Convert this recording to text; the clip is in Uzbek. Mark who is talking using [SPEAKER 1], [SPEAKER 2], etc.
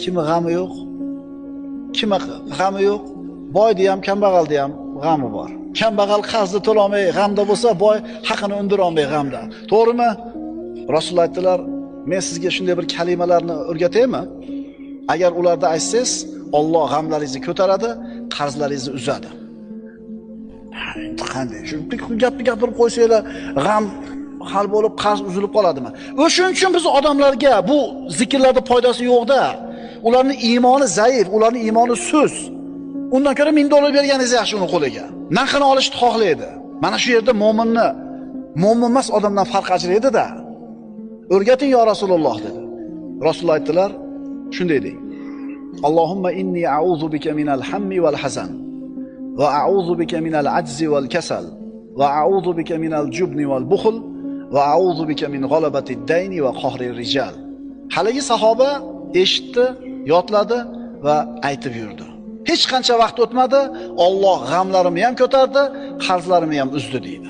[SPEAKER 1] kimi g'ami yo'q? Kimi g'ami yo'q? Boyda ham, kambag'alda ham g'ami bor. Kambag'al qarzni to'lamay g'amda bo'lsa, boy haqini undira olmay g'amda. To'g'rimi? Rasululloh aytdilar, men sizga shunday bir kalimalarni o'rgataymi? Agar ularda aytsangiz, Alloh g'amlaringizni ko'taradi, qarzlaringizni uzadi. Qanday? Shu gapni gapirib qo'ysanglar, g'am hal bo'lib, qarz uzilib qoladimi? O'shuning uchun biz odamlarga bu zikrlarda foydasi yo'q-da. Ularning iymoni zaif, ularning iymoni sust. Undan ko'ra $1000 berganingiz yaxshi uni qo'liga. Narxini olishni xohlaydi. Mana shu yerda mu'minni mu'min emas odamdan farq ajraydi-da. O'rgating yo Rasululloh dedi. Rasululloh aytdilar, shunday deng. Allohumma inni a'udhu bika minal hammi wal hazan va a'udhu bika minal ajzi wal kasal va a'udhu bika minal jubni wal bukhl va a'udhu bika min g'alabati ad-dayni va qahri rijal. Haligi sahoba eshitdi, yodladi va aytib yurdi. Hech qancha vaqt o'tmadi, Alloh g'amlarimni ham ko'tardi, qarzlarimni ham uzdi deydi.